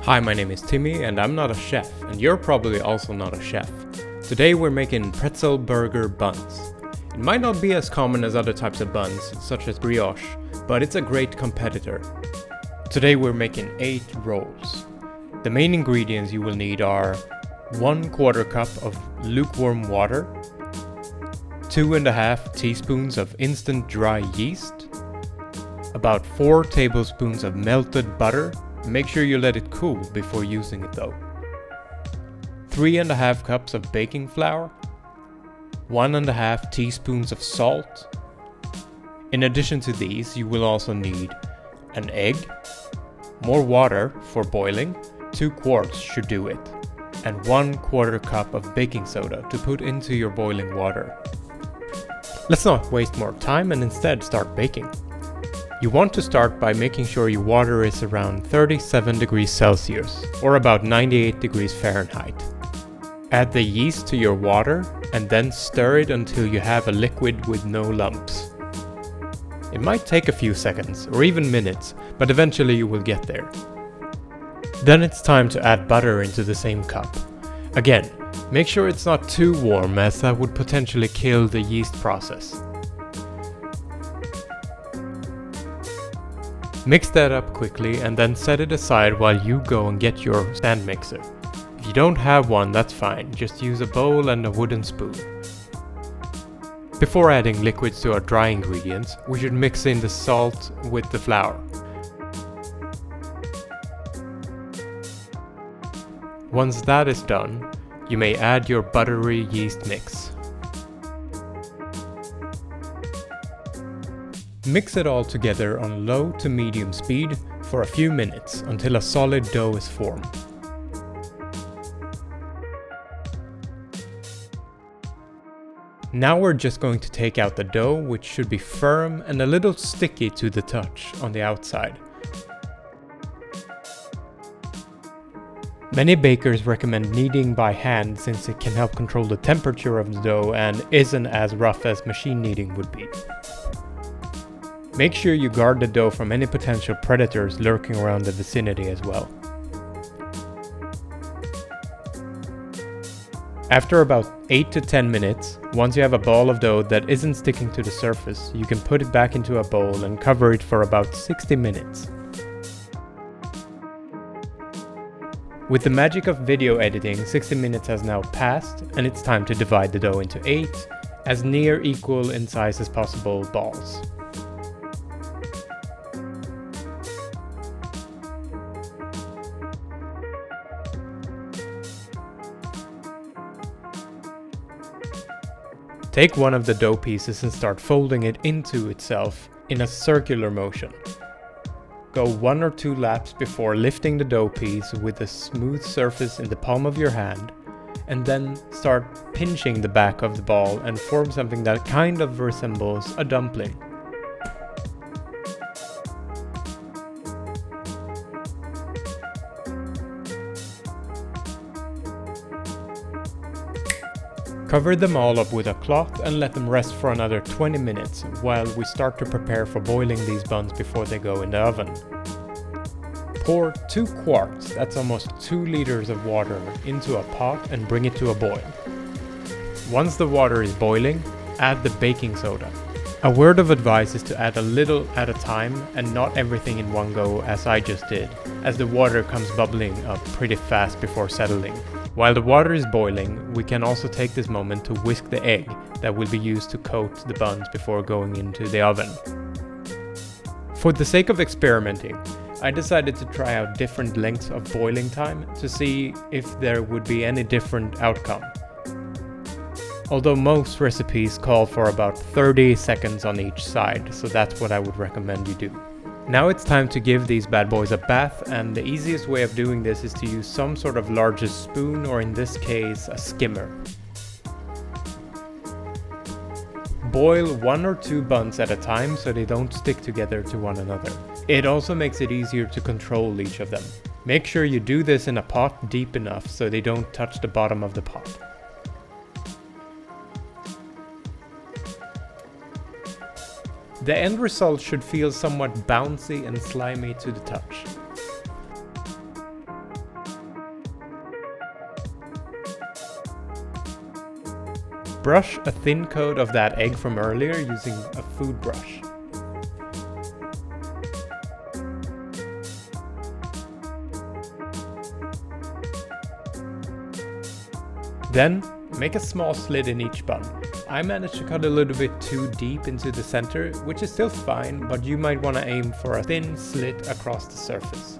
Hi, my name is Timmy and I'm not a chef, and you're probably also not a chef. Today we're making pretzel burger buns. It might not be as common as other types of buns, such as brioche, but it's a great competitor. Today we're making 8 rolls. The main ingredients you will need are 1/4 cup of lukewarm water, 2.5 teaspoons of instant dry yeast, about 4 tablespoons of melted butter. Make sure you let it cool before using it though. 3.5 cups of baking flour, 1.5 teaspoons of salt. In addition to these, you will also need an egg, more water for boiling, 2 quarts should do it, and 1/4 cup of baking soda to put into your boiling water. Let's not waste more time and instead start baking. You want to start by making sure your water is around 37 degrees Celsius or about 98 degrees Fahrenheit. Add the yeast to your water and then stir it until you have a liquid with no lumps. It might take a few seconds or even minutes, but eventually you will get there. Then it's time to add butter into the same cup. Again, make sure it's not too warm, as that would potentially kill the yeast process. Mix that up quickly and then set it aside while you go and get your stand mixer. If you don't have one, that's fine, just use a bowl and a wooden spoon. Before adding liquids to our dry ingredients, we should mix in the salt with the flour. Once that is done, you may add your buttery yeast mix. Mix it all together on low to medium speed for a few minutes until a solid dough is formed. Now we're just going to take out the dough, which should be firm and a little sticky to the touch on the outside. Many bakers recommend kneading by hand since it can help control the temperature of the dough and isn't as rough as machine kneading would be. Make sure you guard the dough from any potential predators lurking around the vicinity as well. After about 8 to 10 minutes, once you have a ball of dough that isn't sticking to the surface, you can put it back into a bowl and cover it for about 60 minutes. With the magic of video editing, 60 minutes has now passed, and it's time to divide the dough into 8, as near equal in size as possible balls. Take one of the dough pieces and start folding it into itself in a circular motion. Go 1 or 2 laps before lifting the dough piece with a smooth surface in the palm of your hand, and then start pinching the back of the ball and form something that kind of resembles a dumpling. Cover them all up with a cloth and let them rest for another 20 minutes while we start to prepare for boiling these buns before they go in the oven. Pour 2 quarts, that's almost 2 liters of water, into a pot and bring it to a boil. Once the water is boiling, add the baking soda. A word of advice is to add a little at a time and not everything in one go as I just did, as the water comes bubbling up pretty fast before settling. While the water is boiling, we can also take this moment to whisk the egg that will be used to coat the buns before going into the oven. For the sake of experimenting, I decided to try out different lengths of boiling time to see if there would be any different outcome. Although most recipes call for about 30 seconds on each side, so that's what I would recommend you do. Now it's time to give these bad boys a bath, and the easiest way of doing this is to use some sort of largest spoon, or in this case, a skimmer. Boil 1 or 2 buns at a time so they don't stick together to one another. It also makes it easier to control each of them. Make sure you do this in a pot deep enough so they don't touch the bottom of the pot. The end result should feel somewhat bouncy and slimy to the touch. Brush a thin coat of that egg from earlier using a food brush. Then, make a small slit in each bun. I managed to cut a little bit too deep into the center, which is still fine, but you might want to aim for a thin slit across the surface.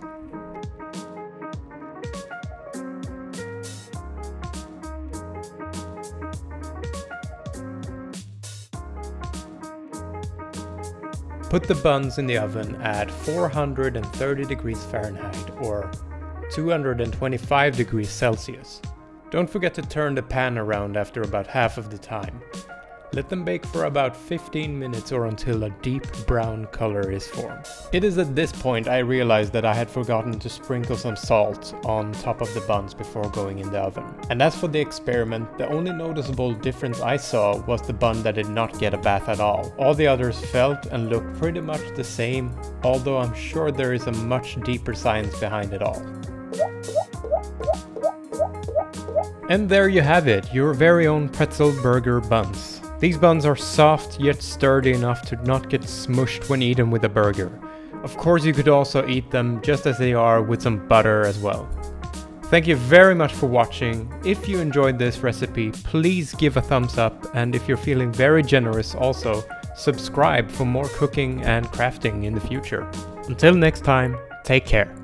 Put the buns in the oven at 430 degrees Fahrenheit or 225 degrees Celsius. Don't forget to turn the pan around after about half of the time. Let them bake for about 15 minutes or until a deep brown color is formed. It is at this point I realized that I had forgotten to sprinkle some salt on top of the buns before going in the oven. And as for the experiment, the only noticeable difference I saw was the bun that did not get a bath at all. All the others felt and looked pretty much the same, although I'm sure there is a much deeper science behind it all. And there you have it, your very own pretzel burger buns. These buns are soft yet sturdy enough to not get smushed when eaten with a burger. Of course you could also eat them just as they are with some butter as well. Thank you very much for watching. If you enjoyed this recipe, please give a thumbs up, and if you're feeling very generous also, subscribe for more cooking and crafting in the future. Until next time, take care.